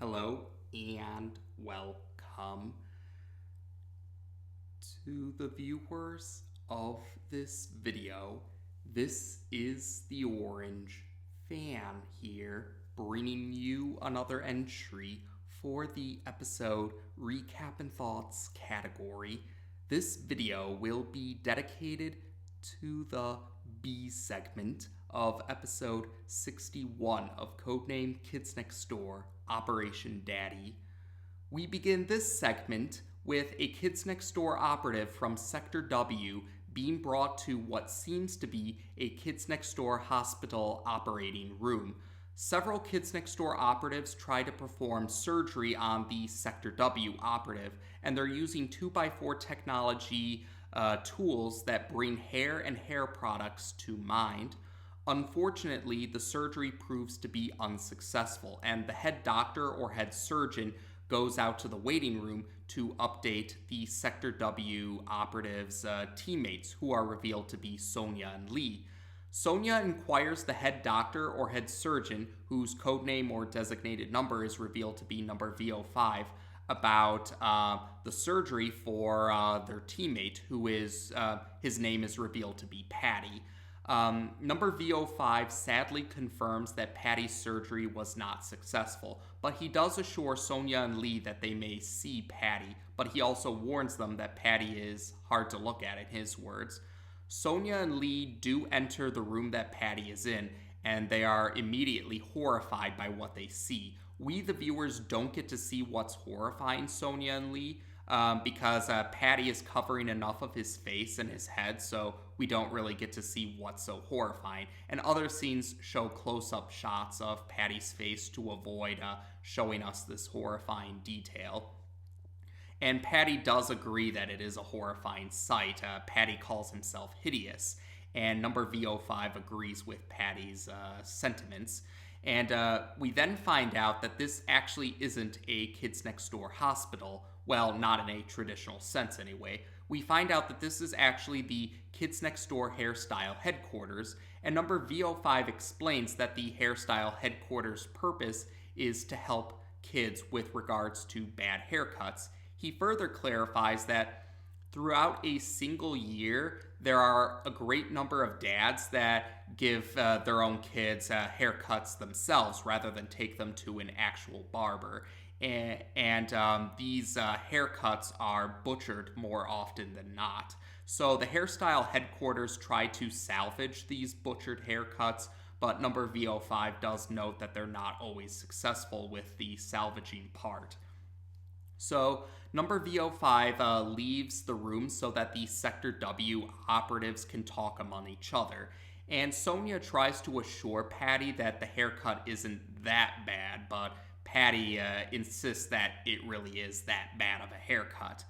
Hello and welcome to the viewers of this video. This is the Orange Fan here, bringing you another entry for the episode Recap and Thoughts category. This video will be dedicated to the B segment of episode 61 of Codename Kids Next Door Operation D.A.D.D.Y. We begin this segment with a Kids Next Door operative from Sector W being brought to what seems to be a Kids Next Door hospital operating room. Several Kids Next Door operatives try to perform surgery on the Sector W operative, and they're using 2x4 technology tools that bring hair and hair products to mind. Unfortunately, the surgery proves to be unsuccessful, and the head doctor or head surgeon goes out to the waiting room to update the Sector W operatives' teammates, who are revealed to be Sonia and Lee. Sonia inquires the head doctor or head surgeon, whose codename or designated number is revealed to be number VO5, about the surgery for their teammate, who is his name is revealed to be Patty. Number VO5 sadly confirms that Patty's surgery was not successful, but he does assure Sonia and Lee that they may see Patty, but he also warns them that Patty is hard to look at, in his words. Sonia and Lee do enter the room that Patty is in, and they are immediately horrified by what they see. We, the viewers, don't get to see what's horrifying Sonia and Lee, because Patty is covering enough of his face and his head, so we don't really get to see what's so horrifying. And other scenes show close-up shots of Patty's face to avoid showing us this horrifying detail. And Patty does agree that it is a horrifying sight. Patty calls himself hideous, and number VO5 agrees with Patty's sentiments. And we then find out that this actually isn't a Kids Next Door hospital. Well, not in a traditional sense anyway. We find out that this is actually the Kids Next Door Hairstyle headquarters, and number VO5 explains that the Hairstyle headquarters' purpose is to help kids with regards to bad haircuts. He further clarifies that throughout a single year, there are a great number of dads that give their own kids haircuts themselves rather than take them to an actual barber. And these haircuts are butchered more often than not. So the Hairstyle headquarters try to salvage these butchered haircuts, but number VO5 does note that they're not always successful with the salvaging part. So number VO5 leaves the room so that the Sector W operatives can talk among each other. And Sonia tries to assure Patty that the haircut isn't that bad, but Patty insists that it really is that bad of a haircut.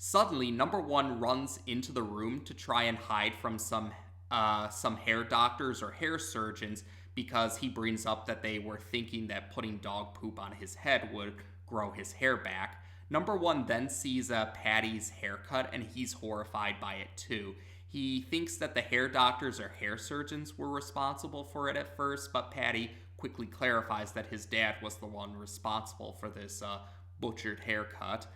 Suddenly, number one runs into the room to try and hide from some hair doctors or hair surgeons, because he brings up that they were thinking that putting dog poop on his head would grow his hair back. Number one then sees Patty's haircut, and he's horrified by it too. He thinks that the hair doctors or hair surgeons were responsible for it at first, but Patty quickly clarifies that his dad was the one responsible for this butchered haircut.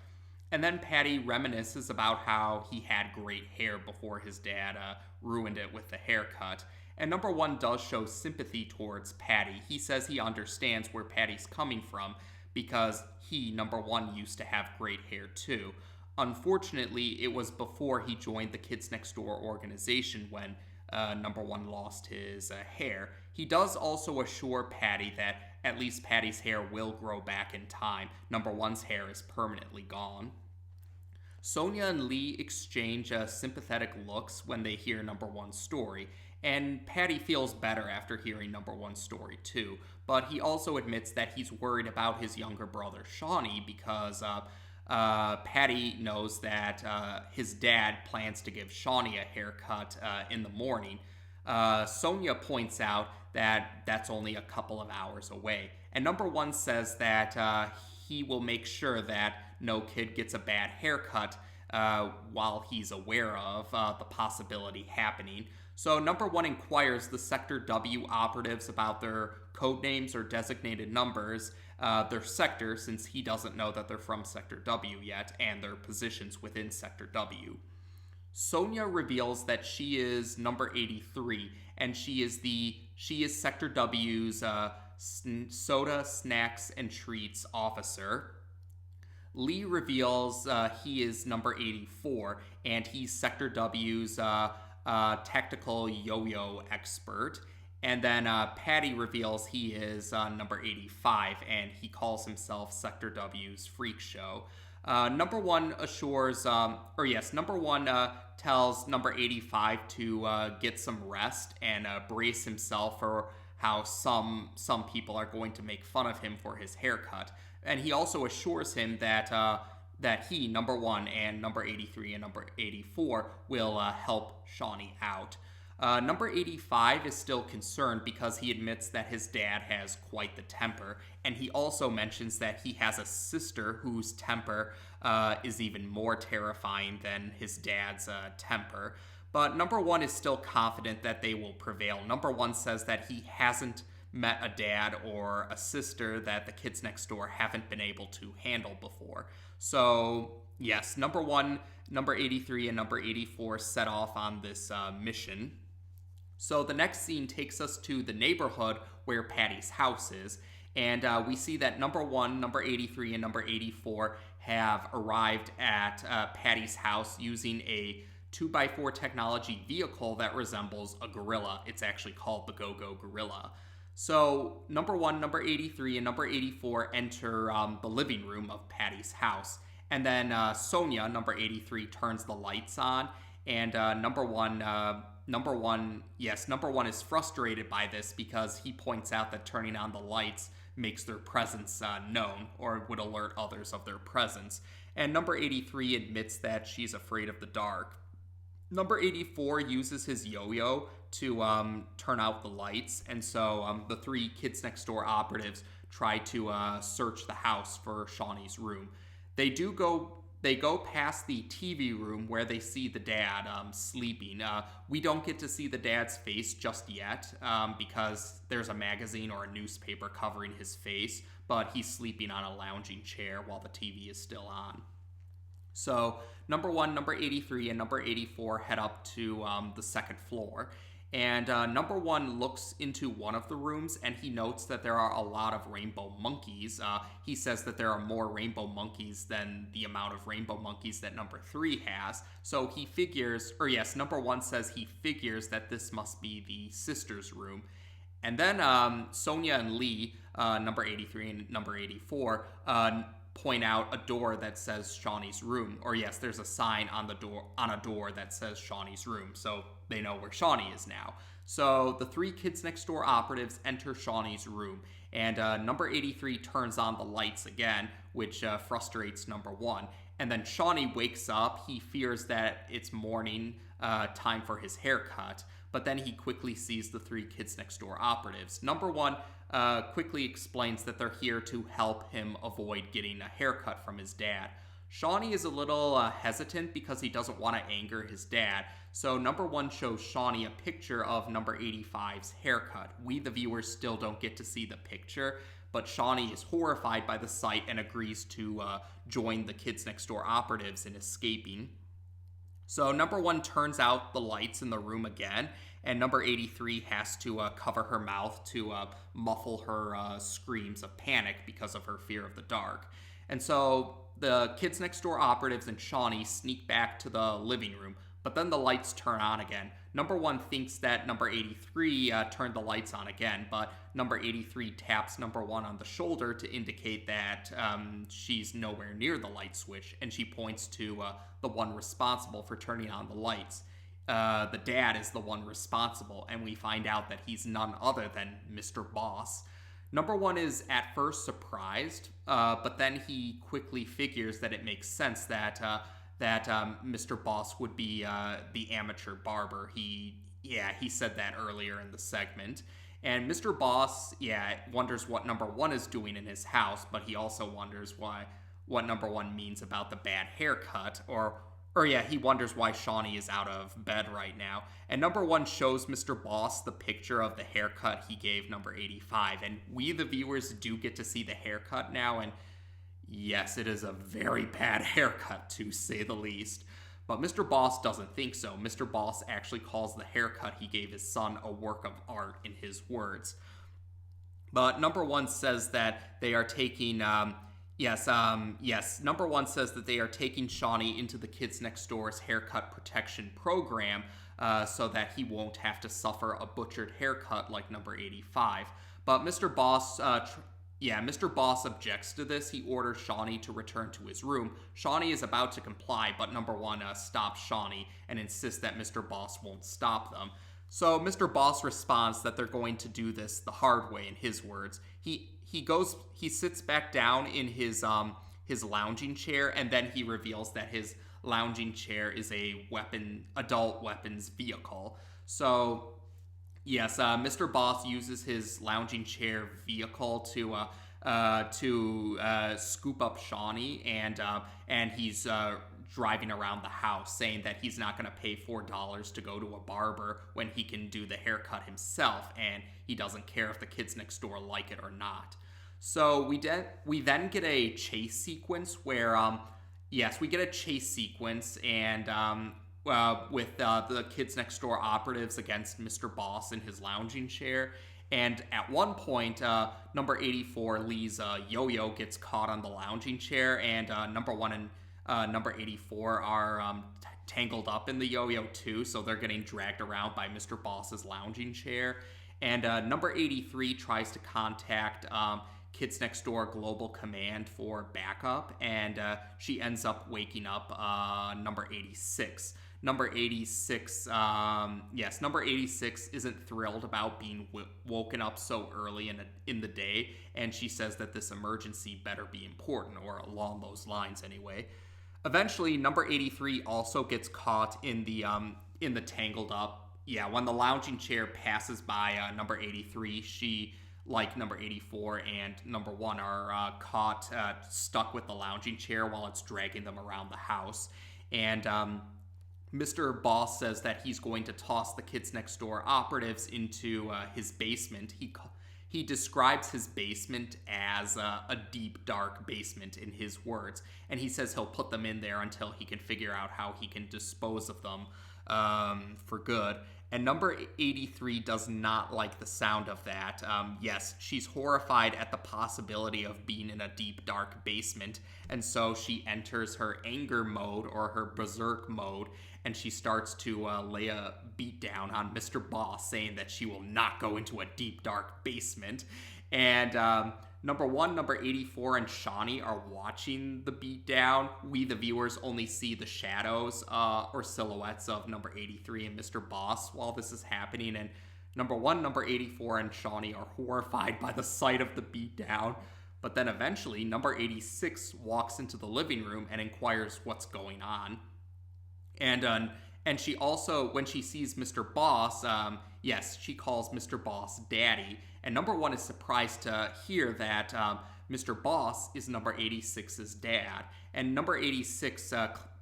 And then Patty reminisces about how he had great hair before his dad ruined it with the haircut. And number one does show sympathy towards Patty. He says he understands where Patty's coming from, because he, number one, used to have great hair too. Unfortunately, it was before he joined the Kids Next Door organization when number one lost his hair. He does also assure Patty that at least Patty's hair will grow back in time. Number one's hair is permanently gone. Sonia and Lee exchange sympathetic looks when they hear number one's story, and Patty feels better after hearing number one's story too, but he also admits that he's worried about his younger brother Shaunie, because Patty knows that his dad plans to give Shaunie a haircut in the morning. Sonia points out that that's only a couple of hours away, and number one says that he will make sure that no kid gets a bad haircut while he's aware of the possibility happening. So number one inquires the Sector W operatives about their code names or designated numbers, their sector, since he doesn't know that they're from Sector W yet, and their positions within Sector W. Sonia reveals that she is number 83, and she is Sector W's soda, snacks, and treats officer. Lee reveals he is number 84, and he's Sector W's tactical yo-yo expert. And then Patty reveals he is number 85, and he calls himself Sector W's freak show. Number one tells number 85 to get some rest and brace himself for how some people are going to make fun of him for his haircut. And he also assures him that he, number one, and number 83 and number 84 will help Shaunie out. Number 85 is still concerned because he admits that his dad has quite the temper, and he also mentions that he has a sister whose temper is even more terrifying than his dad's temper. But number one is still confident that they will prevail. Number one says that he hasn't met a dad or a sister that the kids next door haven't been able to handle before. So, yes, number one, number 83, and number 84 set off on this mission. So the next scene takes us to the neighborhood where Patty's house is, and we see that number one, number 83, and number 84 have arrived at Patty's house using a 2x4 technology vehicle that resembles a gorilla. It's actually called the Go-Go Gorilla. So number one, number 83, and number 84 enter the living room of Patty's house. And then Sonia, number 83, turns the lights on. And number one is frustrated by this because he points out that turning on the lights makes their presence known, or would alert others of their presence. And number 83 admits that she's afraid of the dark. Number 84 uses his yo-yo to turn out the lights, and so the three kids next door operatives try to search the house for Shaunie's room. They go past the TV room where they see the dad sleeping. We don't get to see the dad's face just yet because there's a magazine or a newspaper covering his face, but he's sleeping on a lounging chair while the TV is still on. So number one, number 83, and number 84 head up to the second floor. And number one looks into one of the rooms, and he notes that there are a lot of rainbow monkeys. He says that there are more rainbow monkeys than the amount of rainbow monkeys that number 3 has. So he figures, number one says he figures that this must be the sister's room. And then Sonia and Lee, number 83 and number 84, point out a door that says Shaunie's room. Or yes, there's a sign on a door that says Shaunie's room. So they know where Shaunie is now. So the three kids next door operatives enter Shaunie's room, and number 83 turns on the lights again, which frustrates number one. And then Shaunie wakes up. He fears that it's morning, time for his haircut, but then he quickly sees the three kids next door operatives. Number one quickly explains that they're here to help him avoid getting a haircut from his dad. Shaunie is a little hesitant because he doesn't want to anger his dad, so number one shows Shaunie a picture of number 85's haircut. We, the viewers, still don't get to see the picture, but Shaunie is horrified by the sight and agrees to join the kids next door operatives in escaping. So number one turns out the lights in the room again, and number 83 has to cover her mouth to muffle her screams of panic because of her fear of the dark. And so the kids next door operatives and Shaunie sneak back to the living room, but then the lights turn on again. Number one thinks that number 83 turned the lights on again, but number 83 taps number one on the shoulder to indicate that she's nowhere near the light switch, and she points to the one responsible for turning on the lights. The dad is the one responsible, and we find out that he's none other than Mr. Boss. Number one is at first surprised, but then he quickly figures that it makes sense that Mr. Boss would be the amateur barber. He said that earlier in the segment. And Mr. Boss, wonders what number one is doing in his house, but he also wonders what number one means about the bad haircut, or or yeah, he wonders why Shaunie is out of bed right now. And number 1 shows Mr. Boss the picture of the haircut he gave number 85. And we, the viewers, do get to see the haircut now. And yes, it is a very bad haircut, to say the least. But Mr. Boss doesn't think so. Mr. Boss actually calls the haircut he gave his son a work of art, in his words. But number 1 says that they are taking... Number 1 says that they are taking Shaunie into the Kids Next Door's haircut protection program so that he won't have to suffer a butchered haircut like number 85. But Mr. Boss objects to this. He orders Shaunie to return to his room. Shaunie is about to comply, but number 1 stops Shaunie and insists that Mr. Boss won't stop them. So Mr. Boss responds that they're going to do this the hard way, in his words. He sits back down in his lounging chair, and then he reveals that his lounging chair is a adult weapons vehicle. So yes, Mr. Boss uses his lounging chair vehicle to scoop up Shaunie, and he's driving around the house saying that he's not going to pay $4 to go to a barber when he can do the haircut himself, and he doesn't care if the kids next door like it or not. So we then get a chase sequence where and with the kids next door operatives against Mr. Boss in his lounging chair. And at one point, number 84, Lee's yo-yo, gets caught on the lounging chair, and number 1 and number 84 are tangled up in the yo-yo too, so they're getting dragged around by Mr. Boss's lounging chair. And number 83 tries to contact Kids Next Door Global Command for backup, and she ends up waking up number 86. Number 86 isn't thrilled about being woken up so early in the day, and she says that this emergency better be important, or along those lines anyway. Eventually, number 83 also gets caught in the tangled up. Yeah, when the lounging chair passes by number 83, she, like number 84 and number 1, are caught stuck with the lounging chair while it's dragging them around the house. And Mr. Boss says that he's going to toss the Kids Next Door operatives into his basement. He describes his basement as a deep, dark basement, in his words. And he says he'll put them in there until he can figure out how he can dispose of them for good. And number 83 does not like the sound of that. Yes, she's horrified at the possibility of being in a deep, dark basement. And so she enters her anger mode, or her berserk mode, and she starts to lay a beat down on Mr. Boss, saying that she will not go into a deep, dark basement. And number 1, number 84, and Shaunie are watching the beatdown. We, the viewers, only see the shadows or silhouettes of number 83 and Mr. Boss while this is happening. And number 1, number 84, and Shaunie are horrified by the sight of the beatdown. But then eventually, number 86 walks into the living room and inquires what's going on. And she also, when she sees Mr. Boss, she calls Mr. Boss Daddy. And number 1 is surprised to hear that Mr. Boss is number 86's dad. And number 86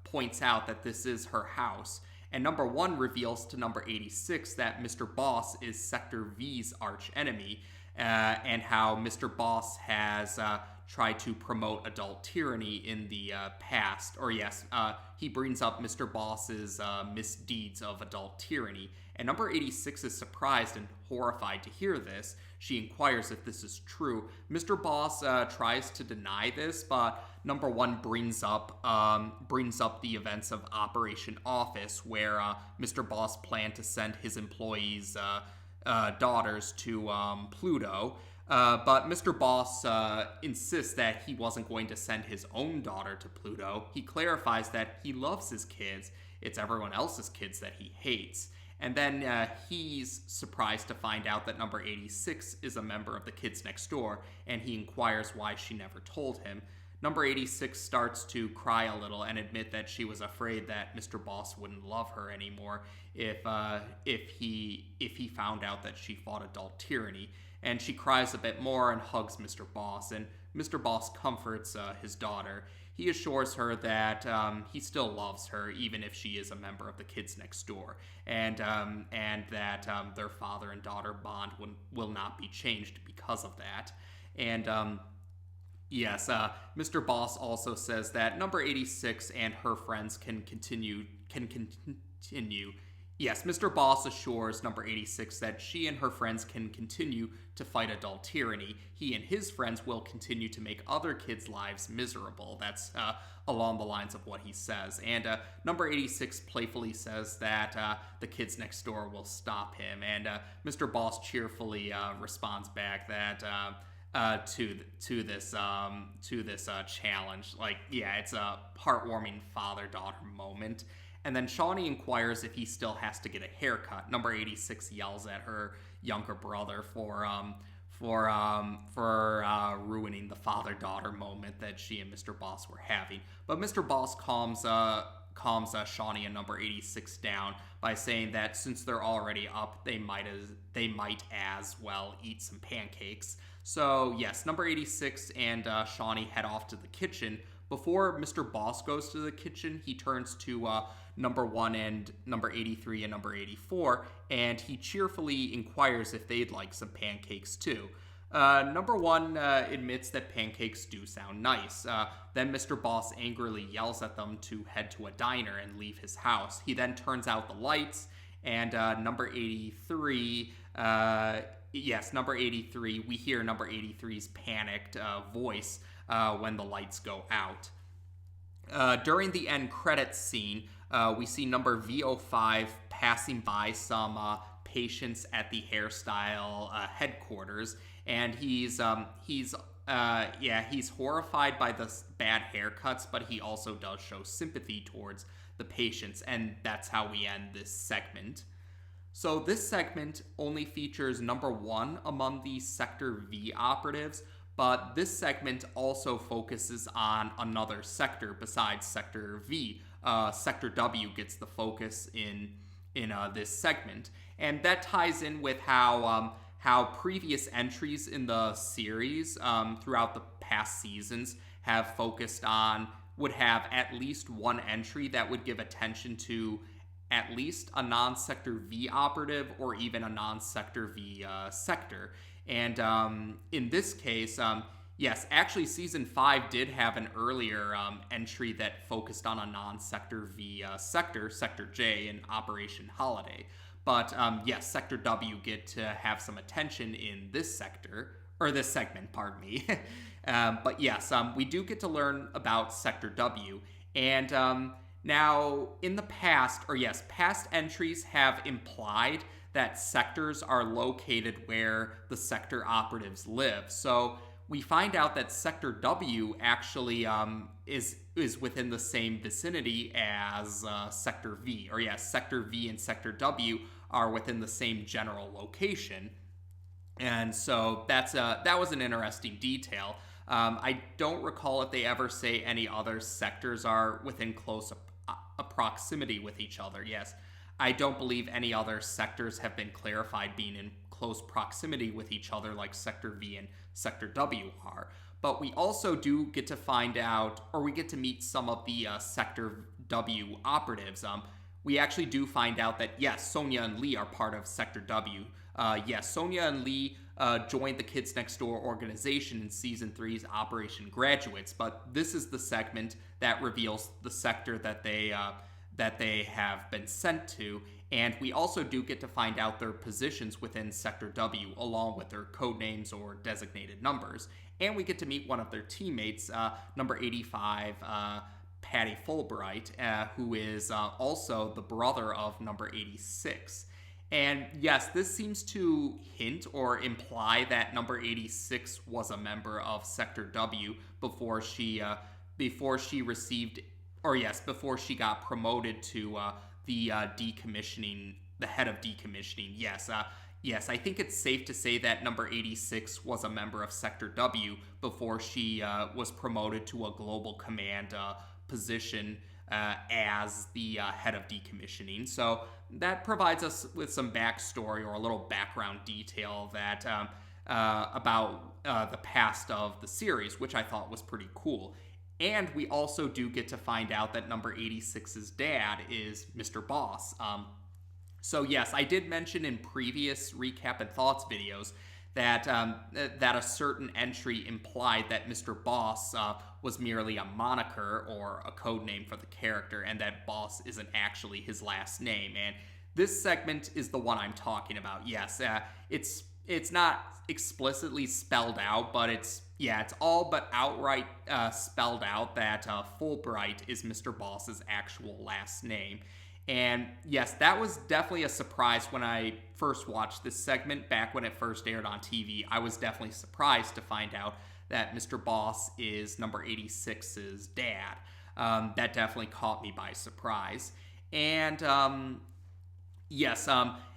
points out that this is her house. And number 1 reveals to number 86 that Mr. Boss is Sector V's arch enemy, and how Mr. Boss has tried to promote adult tyranny in the past. Or yes, he brings up Mr. Boss's misdeeds of adult tyranny. And number 86 is surprised and horrified to hear this. She inquires if this is true. Mr. Boss tries to deny this, but number 1 brings up the events of Operation Office, where Mr. Boss planned to send his employees' daughters to Pluto. But Mr. Boss insists that he wasn't going to send his own daughter to Pluto. He clarifies that he loves his kids. It's everyone else's kids that he hates. And then he's surprised to find out that number 86 is a member of the Kids Next Door, and he inquires why she never told him. Number 86 starts to cry a little and admit that she was afraid that Mr. Boss wouldn't love her anymore if he found out that she fought adult tyranny. And she cries a bit more and hugs Mr. Boss. And Mr. Boss comforts his daughter. He assures her that he still loves her, even if she is a member of the Kids Next Door, and that their father and daughter bond will not be changed because of that. And yes, Mr. Boss also says that number 86 and her friends can continue. Yes, Mr. Boss assures number 86 that she and her friends can continue to fight adult tyranny. He and his friends will continue to make other kids' lives miserable. That's along the lines of what he says. And number 86 playfully says that the kids next door will stop him. And Mr. Boss cheerfully responds back that to this challenge. Like, yeah, it's a heartwarming father-daughter moment. And then Shaunie inquires if he still has to get a haircut. Number 86 yells at her younger brother for ruining the father-daughter moment that she and Mr. Boss were having. But Mr. Boss calms Shaunie and number 86 down by saying that since they're already up, they might as well eat some pancakes. So yes, number 86 and Shaunie head off to the kitchen. Before Mr. Boss goes to the kitchen, he turns to number 1 and number 83 and number 84, and he cheerfully inquires if they'd like some pancakes too. Number 1 admits that pancakes do sound nice. Then Mr. Boss angrily yells at them to head to a diner and leave his house. He then turns out the lights, and number 83, number 83, we hear number 83's panicked voice when the lights go out. During the end credits scene, we see number VO5 passing by some patients at the Hairstyle headquarters, and he's horrified by the bad haircuts, but he also does show sympathy towards the patients, and that's how we end this segment. So this segment only features number 1 among the Sector V operatives, but this segment also focuses on another sector besides Sector V. Sector W gets the focus in this segment, and that ties in with how previous entries in the series throughout the past seasons would have at least one entry that would give attention to at least a non-Sector V operative or even a non-Sector V sector. And in this case, yes, actually Season 5 did have an earlier entry that focused on a non-Sector V sector, Sector J in Operation Holiday. But yes, Sector W get to have some attention in this sector, or this segment, pardon me. But yes, we do get to learn about Sector W. And now, in the past, past entries have implied that sectors are located where the sector operatives live. So we find out that Sector W actually is within the same vicinity as Sector V. Or yes, Sector V and Sector W are within the same general location. And so that was an interesting detail. I don't recall if they ever say any other sectors are within close proximity with each other. Yes, I don't believe any other sectors have been clarified being in close proximity with each other like Sector V and Sector W are. But we also do get to find out, or we get to meet some of the Sector W operatives. We actually do find out that, yes, Sonia and Lee are part of Sector W. Yes, Sonia and Lee joined the Kids Next Door organization in Season 3's Operation Graduates, but this is the segment that reveals the sector that they have been sent to, and we also do get to find out their positions within Sector W along with their code names or designated numbers, and we get to meet one of their teammates, number 85, Patty Fulbright, who is also the brother of number 86. And yes, this seems to hint or imply that number 86 was a member of Sector W before she got promoted to the decommissioning, the head of decommissioning. Yes, I think it's safe to say that number 86 was a member of Sector W before she was promoted to a global command position as the head of decommissioning. So that provides us with some backstory or a little background detail that about the past of the series, which I thought was pretty cool. And we also do get to find out that number 86's dad is Mr. Boss. So yes, I did mention in previous recap and thoughts videos that that a certain entry implied that Mr. Boss was merely a moniker or a code name for the character, and that Boss isn't actually his last name. And this segment is the one I'm talking about. Yes, it's not explicitly spelled out, but it's all but outright spelled out that Fulbright is Mr. Boss's actual last name. And yes, that was definitely a surprise when I first watched this segment back when it first aired on TV. I was definitely surprised to find out that Mr. Boss is number 86's dad. That definitely caught me by surprise. And yes,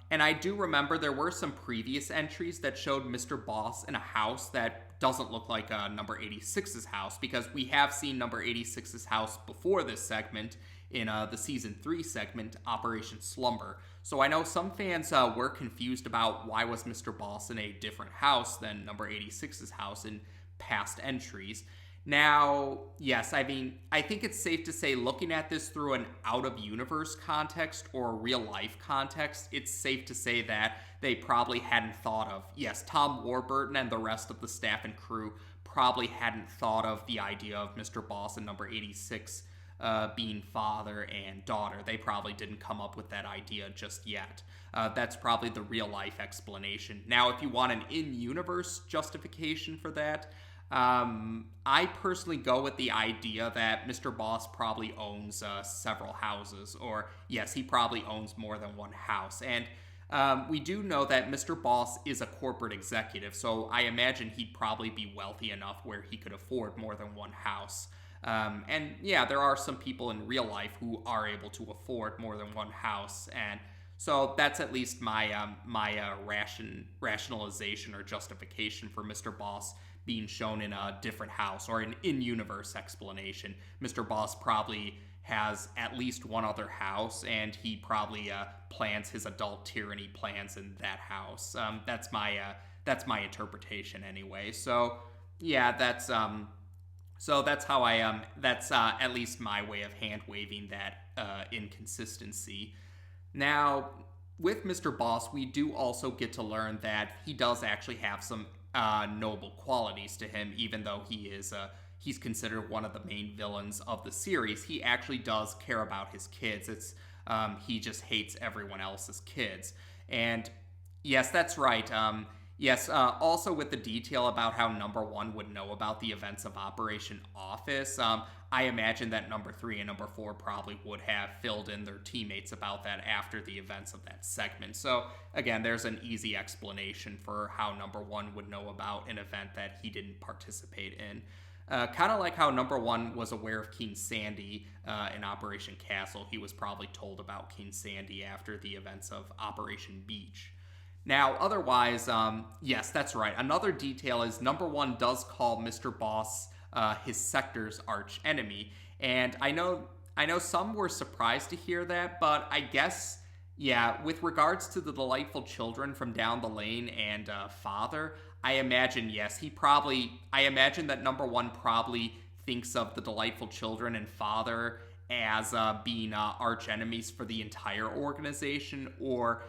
and I do remember there were some previous entries that showed Mr. Boss in a house that doesn't look like number 86's house, because we have seen number 86's house before this segment in the season 3 segment, Operation Slumber. So I know some fans were confused about why was Mr. Boss in a different house than number 86's house in past entries. Now, yes, I mean, I think it's safe to say, looking at this through an out-of-universe context or real-life context, it's safe to say that they probably hadn't thought of, yes, Tom Warburton and the rest of the staff and crew probably hadn't thought of the idea of Mr. Boss and number 86 being father and daughter. They probably didn't come up with that idea just yet. That's probably the real-life explanation. Now, if you want an in-universe justification for that, I personally go with the idea that Mr. Boss probably owns several houses, or yes, he probably owns more than one house. And we do know that Mr. Boss is a corporate executive, so I imagine he'd probably be wealthy enough where he could afford more than one house. And yeah, there are some people in real life who are able to afford more than one house, and so that's at least my rationalization or justification for Mr. Boss being shown in a different house, or an in-universe explanation. Mr. Boss probably has at least one other house, and he probably plans his adult tyranny plans in that house. That's my interpretation anyway. So yeah, that's how I that's at least my way of hand waving that inconsistency. Now, with Mr. Boss, we do also get to learn that he does actually have some noble qualities to him, even though he's considered one of the main villains of the series. He actually does care about his kids. It's he just hates everyone else's kids. And yes, that's right. Yes, also with the detail about how number 1 would know about the events of Operation Office, I imagine that number 3 and number 4 probably would have filled in their teammates about that after the events of that segment. So again, there's an easy explanation for how number 1 would know about an event that he didn't participate in. Kind of like how number 1 was aware of King Sandy in Operation Castle. He was probably told about King Sandy after the events of Operation Beach. Now, otherwise, yes, that's right. Another detail is number 1 does call Mr. Boss his sector's arch enemy, and I know some were surprised to hear that, but I guess, yeah, with regards to the delightful children from down the lane and father, I imagine, yes, I imagine that number 1 probably thinks of the delightful children and father as being arch enemies for the entire organization, or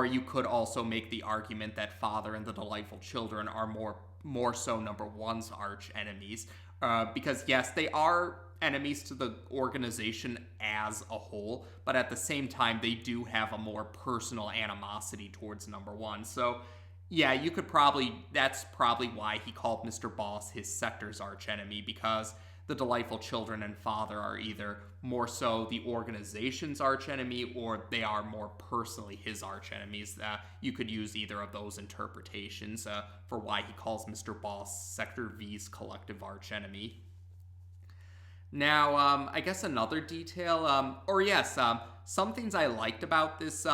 you could also make the argument that Father and the Delightful Children are more so number 1's arch enemies, because yes, they are enemies to the organization as a whole, but at the same time, they do have a more personal animosity towards number 1. So yeah, that's probably why he called Mr. Boss his sector's arch enemy, because the Delightful Children and Father are either more so the organization's archenemy, or they are more personally his archenemies. You could use either of those interpretations for why he calls Mr. Boss Sector V's collective archenemy. Now, I guess another detail, some things I liked about this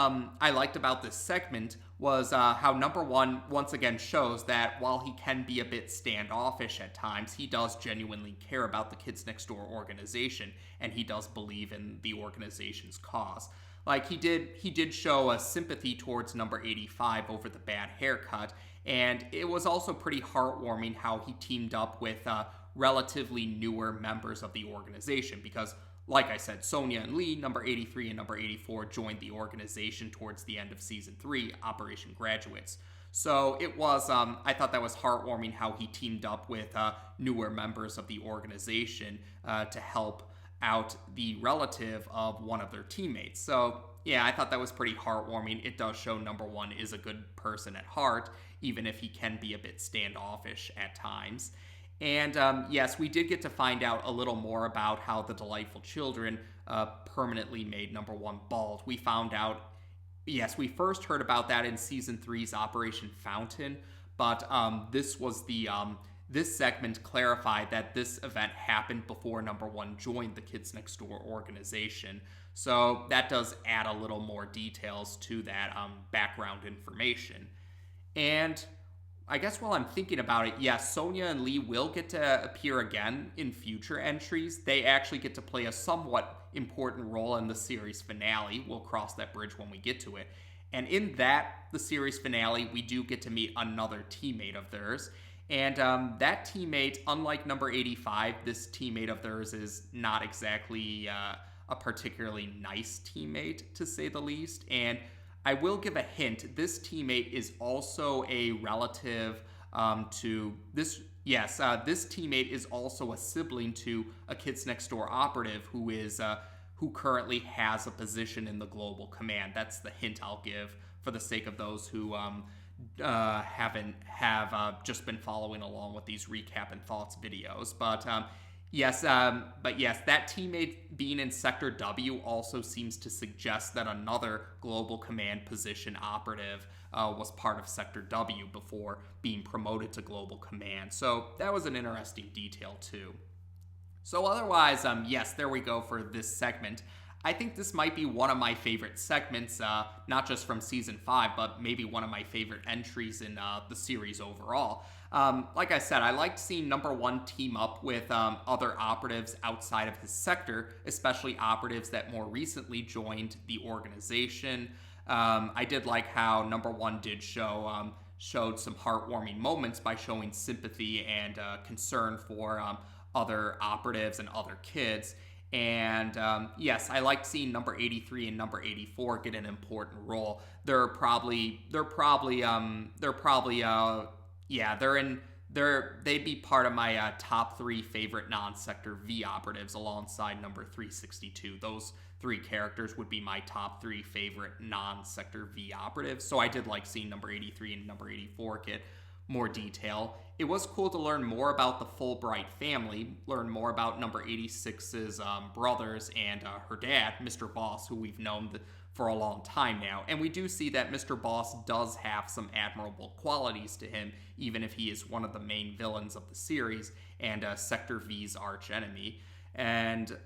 segment was how number 1 once again shows that while he can be a bit standoffish at times, he does genuinely care about the Kids Next Door organization, and he does believe in the organization's cause. Like he did show a sympathy towards number 85 over the bad haircut, And it was also pretty heartwarming how he teamed up with relatively newer members of the organization because, like I said, Sonia and Lee, number 83 and number 84, joined the organization towards the end of Season 3, Operation Graduates. So it was, I thought that was heartwarming how he teamed up with newer members of the organization to help out the relative of one of their teammates. So yeah, I thought that was pretty heartwarming. It does show number one is a good person at heart, even if he can be a bit standoffish at times. And yes, we did get to find out a little more about how the Delightful Children permanently made number one bald. We found out, yes, we first heard about that in Season 3's Operation Fountain, but this segment clarified that this event happened before number one joined the Kids Next Door organization. So that does add a little more details to that background information. And I guess while I'm thinking about it, yes, Sonia and Lee will get to appear again in future entries. They actually get to play a somewhat important role in the series finale. We'll cross that bridge when we get to it. And in the series finale, we do get to meet another teammate of theirs. And that teammate, unlike number 85, this teammate of theirs is not exactly a particularly nice teammate, to say the least. And I will give a hint. This teammate is also a relative to this. Yes, this teammate is also a sibling to a Kids Next Door operative who currently has a position in the Global Command. That's the hint I'll give for the sake of those who have just been following along with these recap and thoughts videos. But yes, that teammate being in Sector W also seems to suggest that another Global Command position operative was part of Sector W before being promoted to Global Command. So that was an interesting detail too. So otherwise, yes, there we go for this segment. I think this might be one of my favorite segments, not just from Season 5, but maybe one of my favorite entries in the series overall. Like I said, I liked seeing number one team up with other operatives outside of his sector, especially operatives that more recently joined the organization. I did like how number one did showed some heartwarming moments by showing sympathy and concern for other operatives and other kids. And yes, I liked seeing number 83 and number 84 get an important role. They'd be part of my top three favorite non-sector V operatives alongside number 362. Those three characters would be my top three favorite non-sector V operatives. So I did like seeing number 83 and number 84 get more detail. It was cool to learn more about the Fulbright family, learn more about number 86's brothers and her dad, Mr. Boss, who we've known for a long time now. And we do see that Mr. Boss does have some admirable qualities to him, even if he is one of the main villains of the series and Sector V's archenemy. And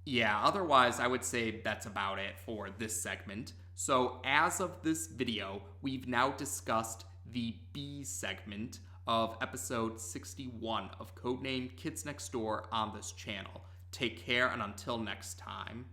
yeah, otherwise, I would say that's about it for this segment. So as of this video, we've now discussed the B segment of episode 61 of Codename Kids Next Door on this channel. Take care, and until next time.